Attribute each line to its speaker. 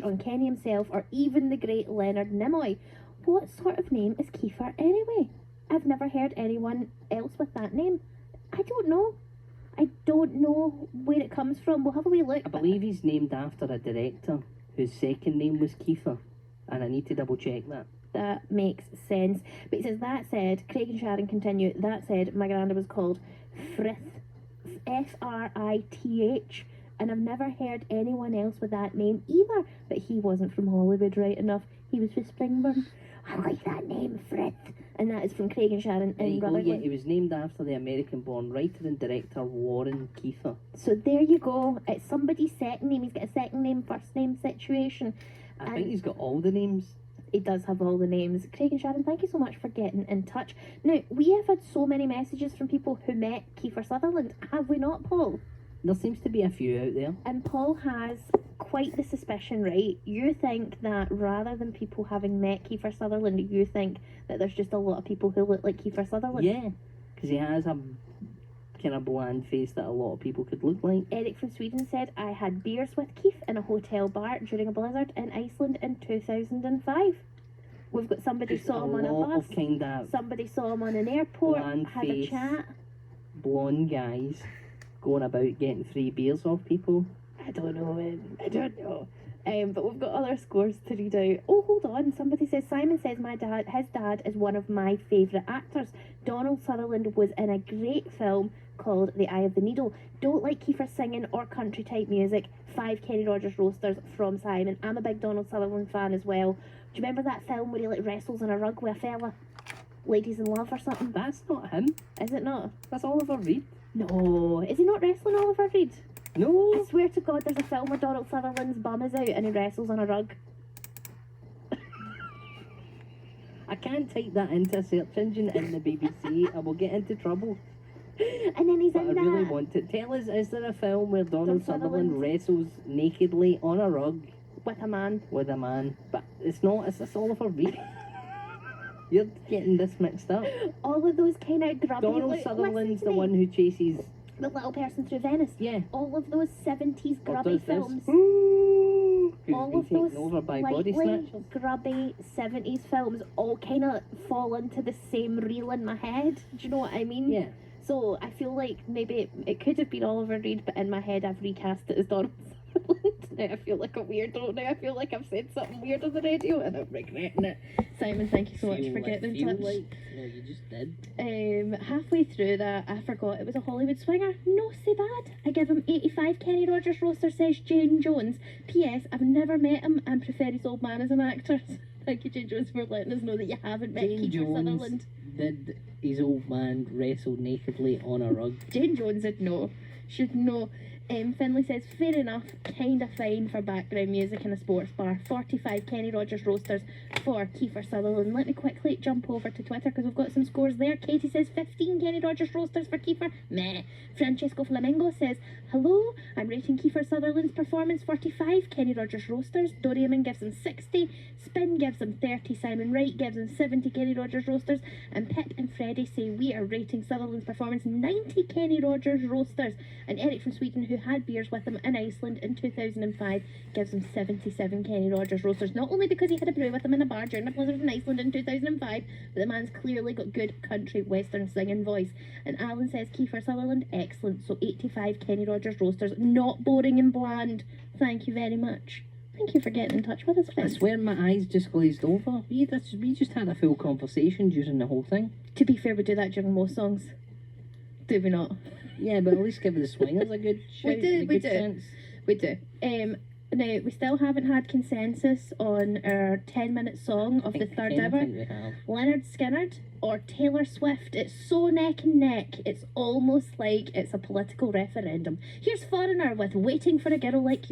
Speaker 1: on Kenny himself or even the great Leonard Nimoy. What sort of name is Kiefer anyway? I've never heard anyone else with that name. I don't know. I don't know where it comes from. We'll have a wee look.
Speaker 2: I believe he's named after a director whose second name was Kiefer, and I need to double check that.
Speaker 1: That makes sense. But he says, that said, Craig and Sharon continue, that said, my granda was called Frith, Frith, and I've never heard anyone else with that name either. But he wasn't from Hollywood, right enough. He was from Springburn. I like that name, Frith. And that is from Craig and Sharon in Rutherglen.
Speaker 2: Yeah, he was named after the American-born writer and director Warren Kiefer.
Speaker 1: So there you go. It's somebody's second name. He's got a second name, first name situation.
Speaker 2: I think he's got all the names.
Speaker 1: He does have all the names. Craig and Sharon, thank you so much for getting in touch. Now, we have had so many messages from people who met Kiefer Sutherland. Have we not, Paul?
Speaker 2: There seems to be a few out there.
Speaker 1: And Paul has quite the suspicion, right? You think that rather than people having met Kiefer Sutherland, you think that there's just a lot of people who look like Kiefer Sutherland?
Speaker 2: Yeah, because he has a kind of bland face that a lot of people could look like.
Speaker 1: Eric from Sweden said, I had beers with Keith in a hotel bar during a blizzard in Iceland in 2005. We've got somebody
Speaker 2: Just
Speaker 1: saw him on a
Speaker 2: lot
Speaker 1: bus.
Speaker 2: of kind of
Speaker 1: Somebody saw him on an airport,
Speaker 2: bland
Speaker 1: had a
Speaker 2: face,
Speaker 1: chat.
Speaker 2: blonde guys going about getting free beers off people.
Speaker 1: I don't know. But we've got other scores to read out. Oh, hold on. Somebody says, Simon says his dad is one of my favourite actors. Donald Sutherland was in a great film called The Eye of the Needle. Don't like Kiefer singing or country type music. 5 Kenny Rogers roasters from Simon. I'm a big Donald Sutherland fan as well. Do you remember that film where he like wrestles in a rug with a fella? Ladies in Love or something?
Speaker 2: That's not him.
Speaker 1: Is it not?
Speaker 2: That's Oliver Reed.
Speaker 1: No. Is he not wrestling Oliver Reed?
Speaker 2: No.
Speaker 1: I swear to God, there's a film where Donald Sutherland's bum is out and he wrestles on a rug.
Speaker 2: I can't type that into a search engine in the BBC. I will get into trouble.
Speaker 1: And then he's
Speaker 2: But
Speaker 1: in
Speaker 2: I
Speaker 1: that.
Speaker 2: really want it. Tell us, is there a film where Donald
Speaker 1: Sutherland
Speaker 2: Sutherland wrestles nakedly on a rug
Speaker 1: with a man.
Speaker 2: with a man? But it's not. It's this Oliver Reed. You're getting this mixed up.
Speaker 1: All of those kind of grubby.
Speaker 2: Donald Sutherland's the one who chases.
Speaker 1: The little person through Venice.
Speaker 2: Yeah.
Speaker 1: All of those 70s
Speaker 2: Or
Speaker 1: grubby
Speaker 2: does this.
Speaker 1: films.
Speaker 2: Who's
Speaker 1: All
Speaker 2: been
Speaker 1: of those
Speaker 2: taken over by body
Speaker 1: slightly
Speaker 2: snatchers.
Speaker 1: grubby 70s films all kind of fall into the same reel in my head. Do you know what I mean?
Speaker 2: Yeah.
Speaker 1: So I feel like maybe it could have been Oliver Reed, but in my head I've recast it as Donald Sutherland. Now I feel like a weirdo. Now I feel like I've said something weird on the radio and I'm regretting it. Simon, thank you so much for getting in touch.
Speaker 2: No, you just did.
Speaker 1: Halfway through that, I forgot it was a Hollywood swinger. No, so bad. I give him 85 Kenny Rogers roaster, says Jane Jones. P.S. I've never met him and prefer his old man as an actor. Thank you, Jane Jones, for letting us know that you haven't met
Speaker 2: Jane
Speaker 1: Kiefer
Speaker 2: Jones
Speaker 1: Sutherland.
Speaker 2: did his old man wrestle nakedly on a rug.
Speaker 1: Jane Jones said no. Should know. Finlay says, fair enough, kinda fine for background music in a sports bar. 45 Kenny Rogers roasters for Kiefer Sutherland. Let me quickly jump over to Twitter because we've got some scores there. Katie says 15 Kenny Rogers roasters for Kiefer. Meh. Francesco Flamingo says, hello, I'm rating Kiefer Sutherland's performance 45 Kenny Rogers roasters. Doriaman gives him 60. Spin gives him 30. Simon Wright gives him 70 Kenny Rogers roasters. And Pip and Freddie say we are rating Sutherland's performance 90 Kenny Rogers roasters. And Eric from Sweden, who had beers with him in Iceland in 2005, gives him 77 Kenny Rogers roasters. Not only because he had a brew with him in a bar during a blizzard in Iceland in 2005, but the man's clearly got good country western singing voice. And Alan says Kiefer Sutherland, excellent. So 85 Kenny Rogers roasters, not boring and bland. Thank you very much. Thank you for getting in touch with us,
Speaker 2: I
Speaker 1: friends.
Speaker 2: swear my eyes just glazed over. We just had a full conversation during the whole thing.
Speaker 1: To be fair, we do that during most songs. Do we not?
Speaker 2: Yeah, but at least give the swingers a good shout.
Speaker 1: We do. Now, we still haven't had consensus on our 10-minute song of the third
Speaker 2: I
Speaker 1: hour.
Speaker 2: think we have.
Speaker 1: Leonard Skinnard or Taylor Swift. It's so neck and neck. It's almost like it's a political referendum. Here's Foreigner with Waiting for a Girl Like You.